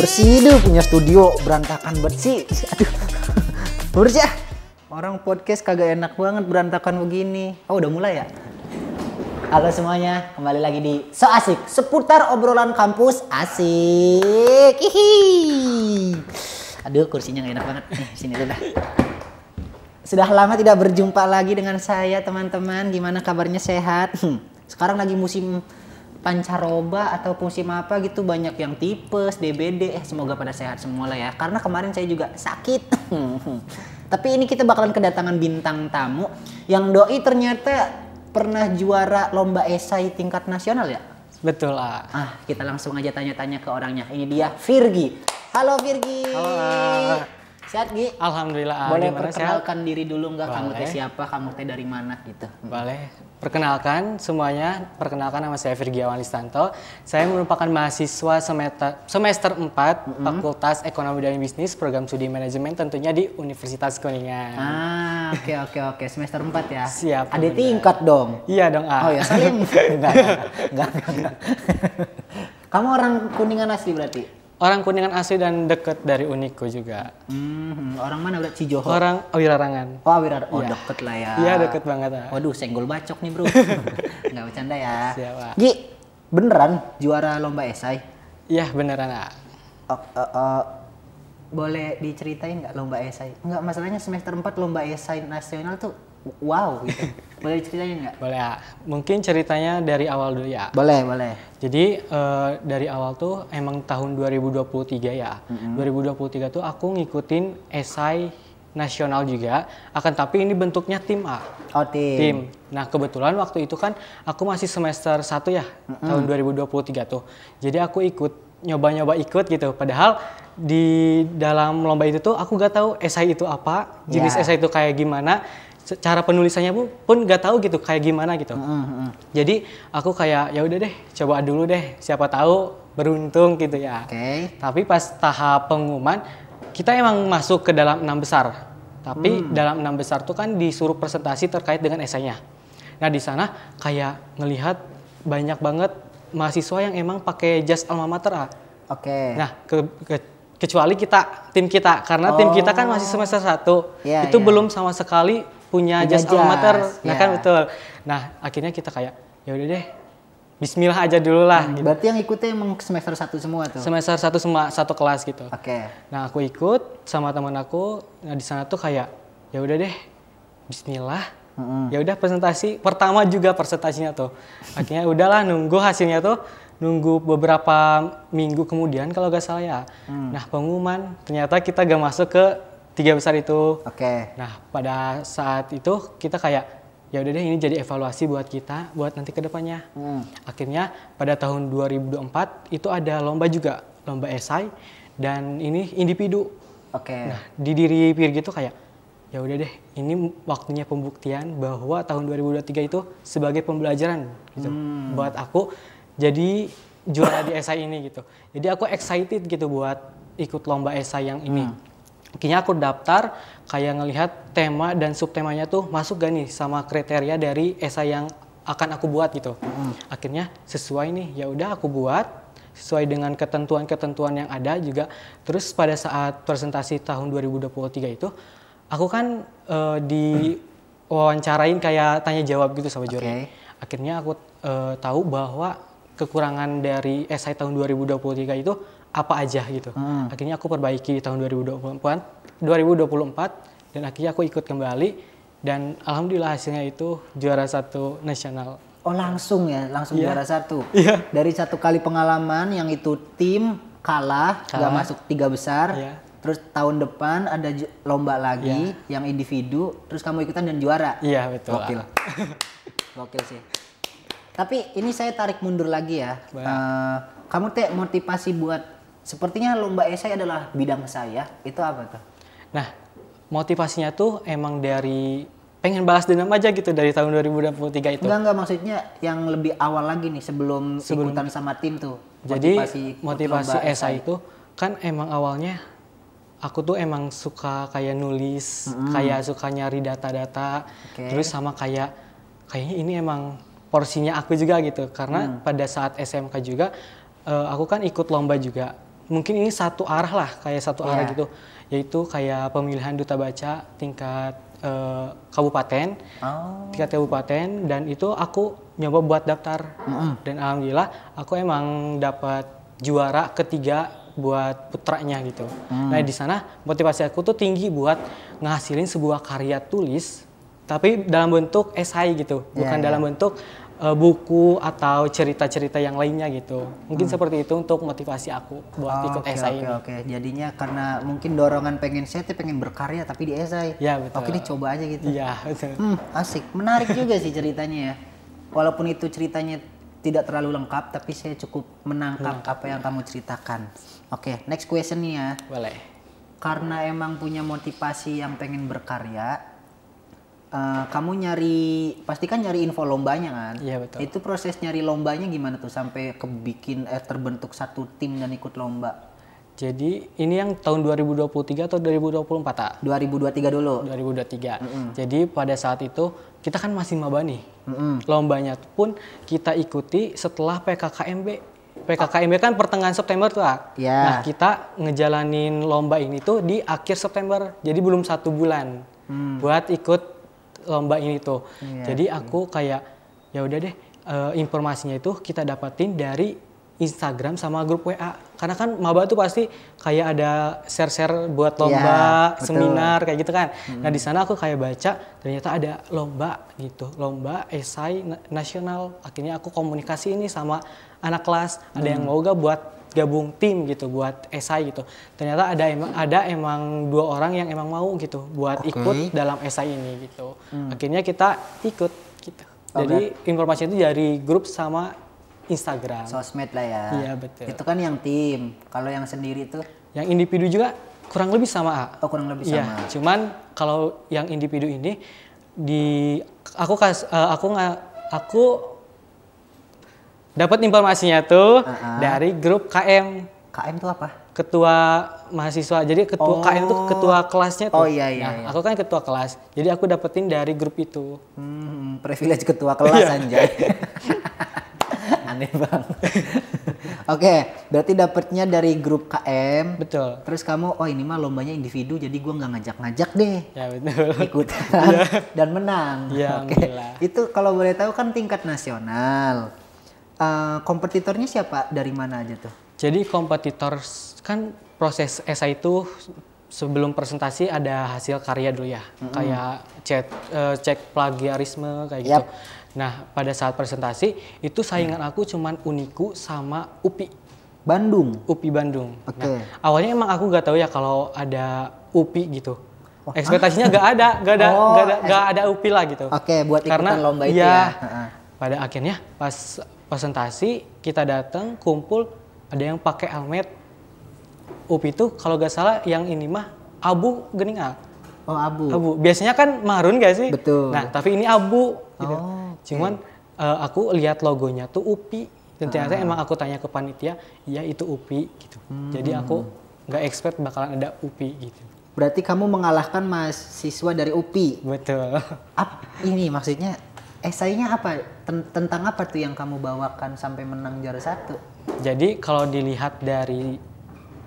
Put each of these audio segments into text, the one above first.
bersih deh, punya studio berantakan bersih. Aduh. Bersih ya. Orang podcast kagak enak banget berantakan begini. Oh, udah mulai ya? Halo semuanya, kembali lagi di So Asik, seputar obrolan kampus asik. Hihi. Aduh, kursinya gak enak banget. Nih, sini dulu dah. Sudah lama tidak berjumpa lagi dengan saya, teman-teman. Gimana kabarnya, sehat? Sekarang lagi musim pancaroba atau musim apa gitu, banyak yang tipes, DBD. Semoga pada sehat semua lah ya. Karena kemarin saya juga sakit. Tapi ini kita bakalan kedatangan bintang tamu yang doi ternyata pernah juara lomba esai tingkat nasional ya? Betul lah. Kita langsung aja tanya-tanya ke orangnya. Ini dia Virgi. Halo Virgi. Halo. Sehat Gi? Alhamdulillah. Boleh Gimana, perkenalkan diri dulu nggak? Kamu teh Boleh. siapa? Kamu teh dari mana gitu? Boleh. Perkenalkan semuanya. Perkenalkan, nama saya Virgi Awan Listanto. Saya merupakan mahasiswa semester 4 Fakultas Ekonomi dan Bisnis, Program Studi Manajemen, tentunya di Universitas Kuningan. Oke. Semester 4 ya? Siap. Ada Bunda. tingkat dong. Iya dong, Oh ya, saling. Enggak. Kamu orang Kuningan asli berarti? Orang Kuningan asli dan deket dari Uniko juga. Orang mana berarti? Cijoho? Orang Wirarangan. Oh, Oh, Iya. deket lah ya. Iya, deket banget. Waduh, senggol bacok nih bro. Nggak bercanda ya. Siap, Pak. Gi, beneran juara lomba esai? Iya, beneran, Ak. Boleh diceritain nggak lomba esai? Nggak, masalahnya semester 4 lomba esai nasional tuh wow gitu. Boleh diceritain nggak? Boleh, Ak. Mungkin ceritanya dari awal dulu ya. Boleh. Jadi dari awal tuh emang tahun 2023 ya. 2023 tuh aku ngikutin esai nasional juga. Akan tapi ini bentuknya tim, A. Oh, tim. Nah, kebetulan waktu itu kan aku masih semester 1 ya, tahun 2023 tuh. Jadi aku nyoba-nyoba ikut gitu. Padahal di dalam lomba itu tuh aku gak tahu esai itu apa, jenis esai itu kayak gimana. Cara penulisannya pun gak tahu gitu kayak gimana gitu. Jadi aku kayak ya udah deh, coba dulu deh, siapa tahu beruntung gitu ya. Oke. Tapi pas tahap pengumuman kita emang masuk ke dalam 6 besar. Tapi dalam 6 besar tuh kan disuruh presentasi terkait dengan esainya. Nah, di sana kayak ngelihat banyak banget mahasiswa yang emang pakai jas alma mater. Oke. Nah, kecuali tim kita karena tim kita kan masih semester 1. Iya, itu iya. belum sama sekali punya jas Punya alma mater. jas, Nah, iya. kan betul. Nah, akhirnya kita kayak ya udah deh. Bismillah aja dulu lah gitu. Berarti yang ikutnya emang semester 1 semua tuh? Semester 1 semua satu kelas gitu. Oke. Nah, aku ikut sama teman aku. Nah, di sana tuh kayak ya udah deh. Bismillah. Ya udah presentasi pertama juga presentasinya tuh. Akhirnya udahlah nunggu hasilnya tuh. Nunggu beberapa minggu kemudian kalau gak salah ya. Nah, pengumuman ternyata kita gak masuk ke 3 besar itu. Oke. Nah, pada saat itu kita kayak ya udah deh, ini jadi evaluasi buat kita buat nanti ke depannya. Akhirnya pada tahun 2024 itu ada lomba juga, lomba esai dan ini individu. Oke. Nah, di diri Virgi itu kayak ya udah deh, ini waktunya pembuktian bahwa tahun 2023 itu sebagai pembelajaran gitu. Buat aku jadi juara di esai ini gitu. Jadi aku excited gitu buat ikut lomba esai yang ini. Akhirnya aku daftar, kayak ngelihat tema dan subtemanya tuh masuk gak nih sama kriteria dari esai yang akan aku buat gitu. Akhirnya sesuai nih, ya udah aku buat sesuai dengan ketentuan-ketentuan yang ada juga. Terus pada saat presentasi tahun 2023 itu, aku kan diwawancarain kayak tanya jawab gitu sama juri. Oke. Akhirnya aku tahu bahwa kekurangan dari esai tahun 2023 itu apa aja gitu. Akhirnya aku perbaiki di tahun 2024 dan akhirnya aku ikut kembali dan alhamdulillah hasilnya itu juara 1 nasional. Oh, langsung ya, langsung Iya. juara 1. Iya. Dari 1 kali pengalaman yang itu tim kalah. Gak masuk 3 besar. Iya. Terus tahun depan ada lomba lagi yang individu, terus kamu ikutan dan juara. Iya, betul. Gokil. Gokil sih. Tapi ini saya tarik mundur lagi ya. Kamu teh motivasi buat, sepertinya lomba esai adalah bidang saya. Itu apa tuh? Nah, motivasinya tuh emang dari pengen balas dendam aja gitu dari tahun 2023 itu. Enggak, maksudnya yang lebih awal lagi nih sebelum ikutan sama tim tuh. Jadi ikut motivasi lomba esai itu kan emang awalnya aku tuh emang suka kayak nulis, kayak suka nyari data-data, terus sama kayaknya ini emang porsinya aku juga gitu. Karena pada saat SMK juga aku kan ikut lomba juga mungkin ini satu arah lah, kayak satu arah Iya. gitu, yaitu kayak pemilihan duta baca tingkat kabupaten, tingkat kabupaten, dan itu aku nyoba buat daftar dan alhamdulillah aku emang dapat juara ketiga buat putranya gitu. Nah di sana motivasi aku tuh tinggi buat ngasilin sebuah karya tulis, tapi dalam bentuk esai gitu, bukan dalam bentuk buku atau cerita-cerita yang lainnya gitu. Mungkin seperti itu untuk motivasi aku buat ikut esai ini. Oke. Jadinya karena mungkin dorongan saya tuh pengen berkarya tapi di esai. Ya betul. Oke, dicoba aja gitu. Iya betul. Asik, menarik juga sih ceritanya ya. Walaupun itu ceritanya tidak terlalu lengkap, tapi saya cukup menangkap apa yang kamu ceritakan. Oke, next question nih ya. Boleh. Karena emang punya motivasi yang pengen berkarya, kamu pasti kan nyari info lombanya kan? Iya betul. Itu proses nyari lombanya gimana tuh sampai terbentuk satu tim dan ikut lomba? Jadi ini yang tahun 2023 atau 2024 tak? 2023 dulu. 2023. Jadi pada saat itu kita kan masih maba nih. Lombanya pun kita ikuti setelah PKKMB. PKKMB kan pertengahan September tuh, Kak. Yeah. Nah, kita ngejalanin lomba ini tuh di akhir September. Jadi belum 1 bulan buat ikut lomba ini tuh. Yeah. Jadi aku kayak ya udah deh, informasinya itu kita dapatin dari Instagram sama grup WA. Karena kan maba tuh pasti kayak ada share-share buat lomba, betul. seminar kayak gitu kan. Nah, di sana aku kayak baca ternyata ada lomba gitu, lomba esai nasional. Akhirnya aku komunikasi ini sama anak kelas, ada yang mau gak buat gabung tim gitu buat esai gitu. Ternyata ada emang 2 orang yang emang mau gitu buat ikut dalam esai ini gitu. Akhirnya kita ikut gitu. Jadi informasi itu dari grup sama Instagram. Sosmed lah ya. Iya betul. Itu kan yang tim. Kalau yang sendiri tuh? Yang individu juga kurang lebih sama. Oh, kurang lebih Iya, sama. cuman kalau yang individu ini aku dapat informasinya tuh dari grup KM. KM tuh apa? Ketua mahasiswa. Jadi ketua KM tuh ketua kelasnya tuh. Oh iya. Aku kan ketua kelas. Jadi aku dapetin dari grup itu. Privilege ketua kelas anjay. Aneh banget. Oke, berarti dapetnya dari grup KM. Betul. Terus kamu, oh ini mah lombanya individu, jadi gua nggak ngajak-ngajak deh. Ya betul. Ikutan dan menang. Ya, Oke. alhamdulillah. Itu kalau boleh tahu kan tingkat nasional. Kompetitornya siapa? Dari mana aja tuh? Jadi kompetitor kan proses esai itu sebelum presentasi ada hasil karya dulu ya. Kayak cek plagiarisme kayak gitu. Nah, pada saat presentasi itu saingan aku cuman Uniku sama UPI Bandung. Oke. Nah, awalnya emang aku gak tahu ya kalau ada UPI gitu. Ekspektasinya gak ada UPI lah gitu. Oke, buat ikutan karena lomba itu ya. Pada akhirnya pas presentasi kita datang kumpul, ada yang pakai helmet. UPI itu kalau gak salah yang ini mah abu gening ah. Oh, abu. Abu. Biasanya kan marun gak sih? Betul. Nah, tapi ini abu gitu. Okay. Cuman aku lihat logonya tuh UPI. Dan ternyata emang aku tanya ke panitia, iya itu UPI gitu. Jadi aku nggak expect bakalan ada UPI gitu. Berarti kamu mengalahkan mahasiswa dari UPI. Betul. Ini maksudnya esainya apa? Tentang apa tuh yang kamu bawakan sampai menang juara 1? Jadi kalau dilihat dari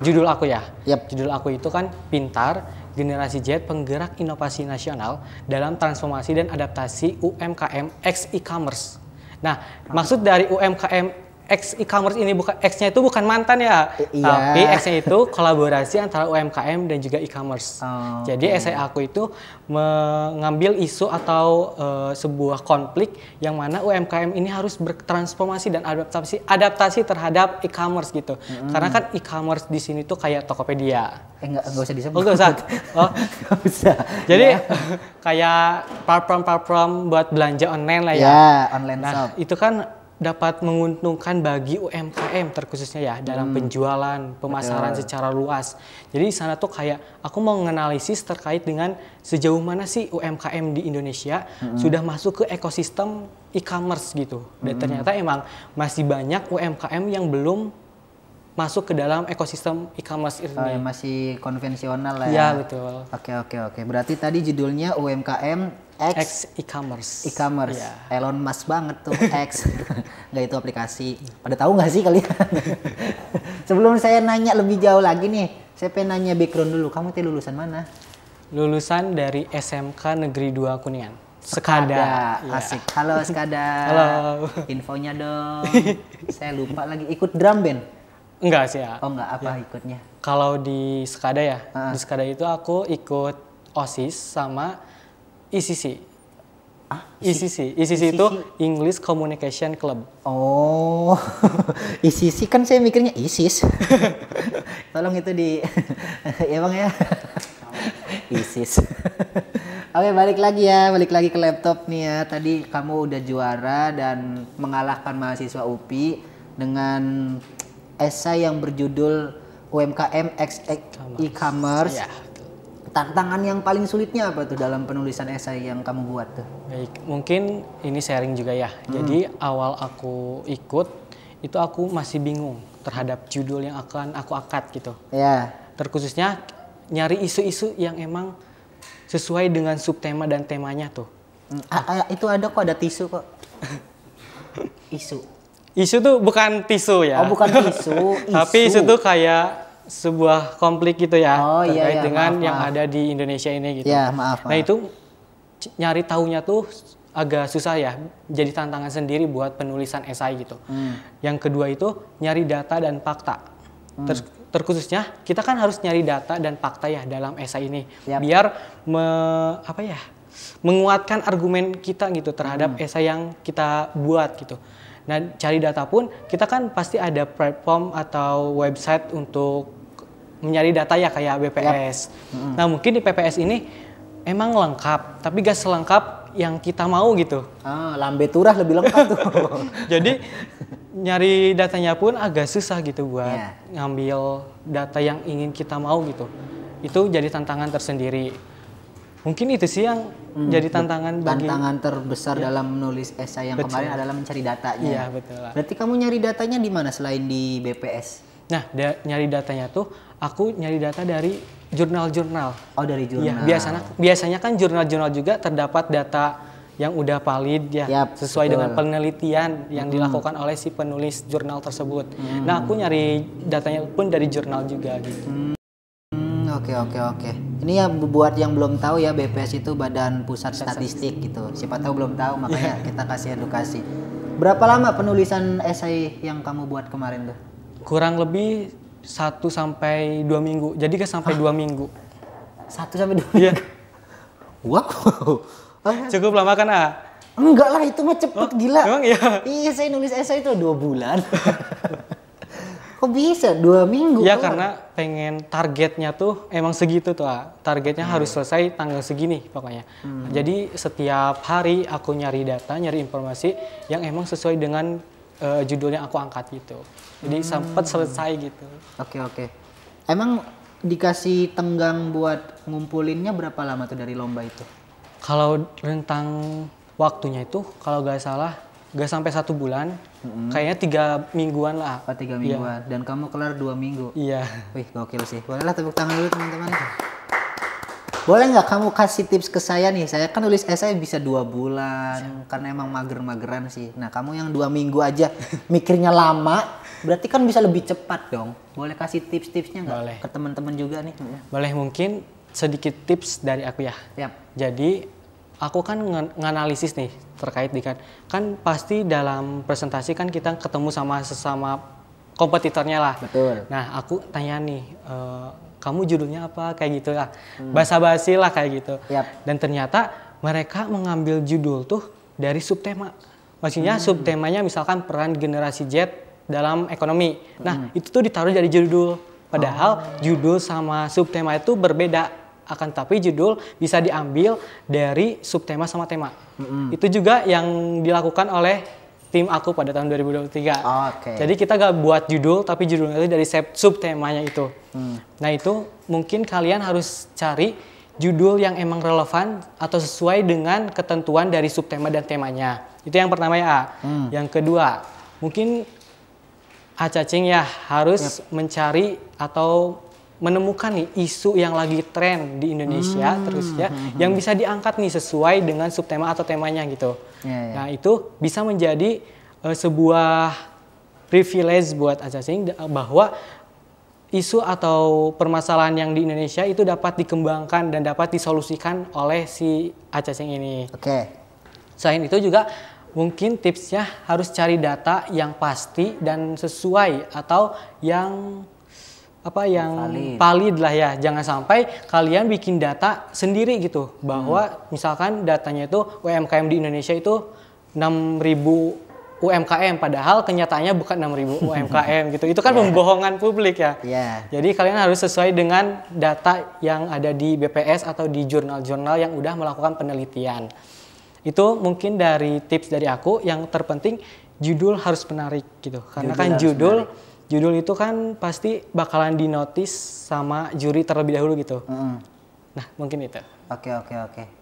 judul aku ya, judul aku itu kan Pintar, Generasi Z Penggerak Inovasi Nasional dalam Transformasi dan Adaptasi UMKM X E-commerce. Nah, maksud dari UMKM X e-commerce ini X-nya itu bukan mantan ya, tapi X-nya itu kolaborasi antara UMKM dan juga e-commerce. Jadi esai aku itu mengambil isu atau sebuah konflik yang mana UMKM ini harus bertransformasi dan adaptasi terhadap e-commerce gitu. Karena kan e-commerce di sini tuh kayak Tokopedia. Nggak usah disebut. Oh, nggak usah. Oh, nggak usah. Jadi kayak platform buat belanja online lah ya. Ya, online shop. Nah, itu kan dapat menguntungkan bagi UMKM terkhususnya ya dalam penjualan, pemasaran secara luas. Jadi di sana tuh kayak aku mau menganalisis terkait dengan sejauh mana sih UMKM di Indonesia sudah masuk ke ekosistem e-commerce gitu. Dan ternyata emang masih banyak UMKM yang belum masuk ke dalam ekosistem e-commerce ini. Oh, yang masih konvensional lah ya. Iya, betul. Oke. Berarti tadi judulnya UMKM X e-commerce. E-commerce. Iya. Elon Musk banget tuh X. Nggak itu aplikasi. Pada tahu nggak sih kalian? Sebelum saya nanya lebih jauh lagi nih, saya pengen nanya background dulu. Kamu teh lulusan mana? Lulusan dari SMK Negeri 2 Kuningan. Sekada. Iya. Asik. Halo Sekada. Halo. Infonya dong. Saya lupa lagi. Ikut drum band? Enggak sih ya. Oh enggak, apa ikutnya? Kalau di Sekada ya, di Sekada itu aku ikut OSIS sama ICC. ICC itu English Communication Club. Oh, ICC kan saya mikirnya ISIS. Tolong itu di, ya bang ya. ISIS. Oke, balik lagi ke laptop nih ya. Tadi kamu udah juara dan mengalahkan mahasiswa UPI dengan esai yang berjudul UMKM X e-commerce. Ya. Tantangan yang paling sulitnya apa tuh dalam penulisan esai yang kamu buat tuh? Baik, mungkin ini sharing juga ya. Jadi awal aku ikut itu aku masih bingung terhadap judul yang akan aku angkat gitu. Ya. Terkhususnya nyari isu-isu yang emang sesuai dengan subtema dan temanya tuh. Itu ada tisu kok. Isu. Isu tuh bukan tisu ya. Oh, bukan tisu. Tapi isu tuh kayak sebuah konflik gitu ya. Oh, terkait iya, dengan maaf. yang ada di Indonesia ini gitu. Ya, maaf. Nah itu nyari tahunya tuh agak susah ya. Jadi tantangan sendiri buat penulisan esai gitu. Yang kedua itu nyari data dan fakta. Terkhususnya kita kan harus nyari data dan fakta ya dalam esai ini. Yap. Biar menguatkan argumen kita gitu terhadap esai yang kita buat gitu. Nah, cari data pun kita kan pasti ada platform atau website untuk mencari data ya kayak BPS. Nah, mungkin di PPS ini emang lengkap, tapi gak selengkap yang kita mau gitu. Lambe turah lebih lengkap tuh. Jadi nyari datanya pun agak susah gitu buat Yeah. ngambil data yang ingin kita mau gitu. Itu jadi tantangan tersendiri. Mungkin itu sih yang jadi tantangan bagi Tantangan terbesar dalam menulis esai yang kemarin adalah mencari datanya. Iya, betul. Berarti kamu nyari datanya di mana selain di BPS? Nah, nyari datanya tuh aku nyari data dari jurnal-jurnal. Oh, dari Iya, jurnal. biasanya kan jurnal-jurnal juga terdapat data yang udah valid ya, Yap, sesuai betul. dengan penelitian yang dilakukan oleh si penulis jurnal tersebut. Nah, aku nyari datanya pun dari jurnal juga gitu. Oke. Ini ya buat yang belum tahu ya, BPS itu Badan Pusat Statistik gitu. Siapa tahu belum tahu, makanya kita kasih edukasi. Berapa lama penulisan esai yang kamu buat kemarin tuh? Kurang lebih 1 sampai 2 minggu. Jadi ke sampai 2 minggu. 1 sampai 2 Iya. minggu. Wow. Cukup lama kan, Ah? Enggak lah, itu mah cepet gila. Emang iya? Iya, saya nulis esai itu 2 bulan. Kok bisa 2 minggu? Ya kelar? karena pengen targetnya tuh emang segitu tuh, Ah. Targetnya harus selesai tanggal segini pokoknya. Jadi setiap hari aku nyari data, nyari informasi yang emang sesuai dengan judul yang aku angkat gitu. Jadi sempat selesai gitu. Oke. Emang dikasih tenggang buat ngumpulinnya berapa lama tuh dari lomba itu? Kalau rentang waktunya itu kalau gak salah gak sampai 1 bulan, kayaknya 3 mingguan lah. Oh, 3 mingguan. Dan kamu kelar 2 minggu. Iya. Wih, gokil sih. Bolehlah tepuk tangan dulu teman-teman. Boleh nggak kamu kasih tips ke saya nih? Saya kan nulis esai bisa 2 bulan, karena emang mager-mageran sih. Nah, kamu yang 2 minggu aja mikirnya lama, berarti kan bisa lebih cepat dong. Boleh kasih tips-tipsnya nggak? Boleh. Ke teman-teman juga nih. Boleh, mungkin sedikit tips dari aku ya. Siap. Jadi aku kan nganalisis nih terkait dengan kan pasti dalam presentasi kan kita ketemu sama sesama kompetitornya lah. Betul. Nah, aku tanya nih, kamu judulnya apa? Kayak gitu lah. Basa-basi lah kayak gitu. Yap. Dan ternyata mereka mengambil judul tuh dari subtema. Maksudnya subtemanya misalkan peran generasi Z dalam ekonomi. Nah, itu tuh ditaruh dari judul. Padahal judul sama subtema itu berbeda. Akan tapi judul bisa diambil dari subtema sama tema. Itu juga yang dilakukan oleh tim aku pada tahun 2023. Oke. Jadi kita gak buat judul, tapi judulnya itu dari subtemanya itu. Nah itu mungkin kalian harus cari judul yang emang relevan atau sesuai dengan ketentuan dari subtema dan temanya. Itu yang pertama ya. Yang kedua, mungkin Cacing ya harus mencari atau menemukan nih isu yang lagi tren di Indonesia terus ya, yang bisa diangkat nih sesuai dengan subtema atau temanya gitu. Nah itu bisa menjadi sebuah privilege buat Cacing bahwa isu atau permasalahan yang di Indonesia itu dapat dikembangkan dan dapat disolusikan oleh si Cacing ini. Selain itu juga mungkin tipsnya harus cari data yang pasti dan sesuai atau yang valid lah ya. Jangan sampai kalian bikin data sendiri gitu bahwa misalkan datanya itu UMKM di Indonesia itu 6.000 UMKM padahal kenyataannya bukan 6.000 UMKM gitu. Itu kan pembohongan publik ya. Jadi kalian harus sesuai dengan data yang ada di BPS atau di jurnal-jurnal yang udah melakukan penelitian. Itu mungkin dari tips dari aku. Yang terpenting judul harus menarik gitu. Karena kan judul itu kan pasti bakalan dinotis sama juri terlebih dahulu gitu. Nah mungkin itu. Oke.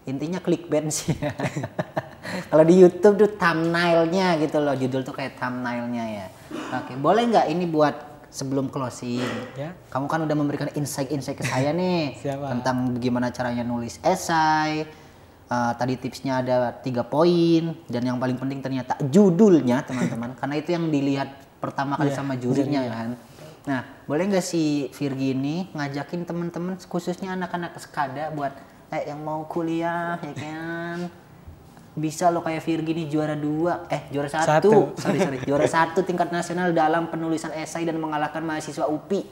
Intinya clickbait sih. Kalau di YouTube tuh thumbnailnya gitu loh. Judul tuh kayak thumbnailnya ya. Oke, boleh nggak ini buat sebelum closing? Kamu kan udah memberikan insight-insight ke saya nih. Tentang bagaimana caranya nulis esai. Tadi tipsnya ada 3 poin dan yang paling penting ternyata judulnya teman-teman, karena itu yang dilihat pertama kali sama jurinya kan. Nah boleh nggak si Virgi ini ngajakin teman-teman khususnya anak-anak Skada buat yang mau kuliah ya kan, bisa lo kayak Virgi nih juara 1 juara 1 tingkat nasional dalam penulisan esai dan mengalahkan mahasiswa UPI.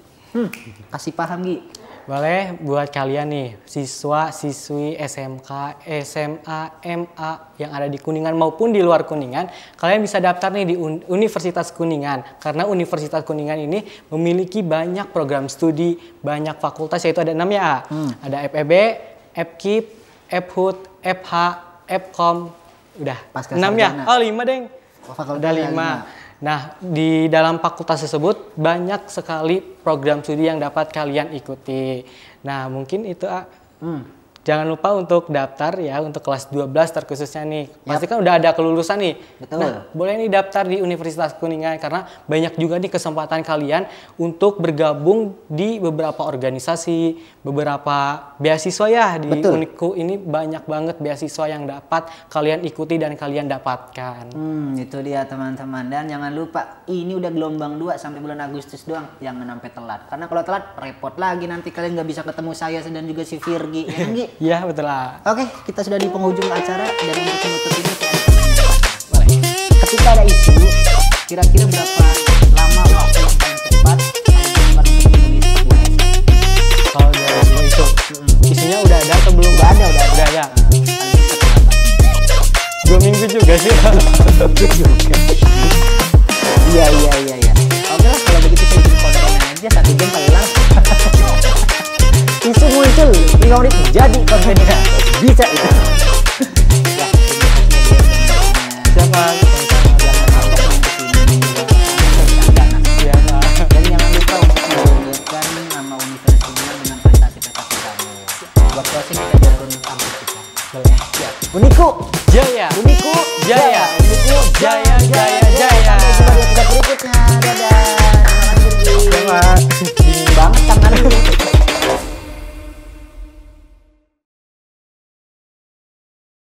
Kasih paham Gi. Boleh buat kalian nih siswa-siswi SMK, SMA, MA yang ada di Kuningan maupun di luar Kuningan, kalian bisa daftar nih di Universitas Kuningan karena Universitas Kuningan ini memiliki banyak program studi, banyak fakultas yaitu ada 6 ya. Ada FEB, FKIP, FHUT, FH, FKOM, udah 6 ya. 5 deng. Udah 5. Nah, di dalam fakultas tersebut banyak sekali program studi yang dapat kalian ikuti. Nah, mungkin itu jangan lupa untuk daftar ya untuk kelas 12 terkhususnya nih. Pasti kan udah ada kelulusan nih. Betul. Nah, boleh nih daftar di Universitas Kuningan karena banyak juga nih kesempatan kalian untuk bergabung di beberapa organisasi, beberapa beasiswa ya di Uniku ini banyak banget beasiswa yang dapat kalian ikuti dan kalian dapatkan. Itu dia teman-teman, dan jangan lupa ini udah gelombang 2 sampai bulan Agustus doang, jangan sampai telat. Karena kalau telat repot lagi nanti kalian nggak bisa ketemu saya dan juga si Virgi, ya kan Gi? Iya betul lah. Oke, kita sudah di penghujung acara dan untuk menutup ini ketika ada isu, kira-kira berapa lama waktu yang paling cepat untuk menulis sebuah esai? Kalau dari sebuah isu, isunya udah ada atau belum? Udah ada. 2 minggu juga sih. Iya. Oke lah, kalau begitu saya bikin kontennya aja 1 jam paling langsung. Isu muncul 5 menit jadi kontennya bisa itu. Siapa? Dan jangan lupa untuk menunjukkan nama universitas dengan prestasi-prestasi kamu. Buat closing kita jalan kampus kita. Uniku Jaya. Uniku Jaya.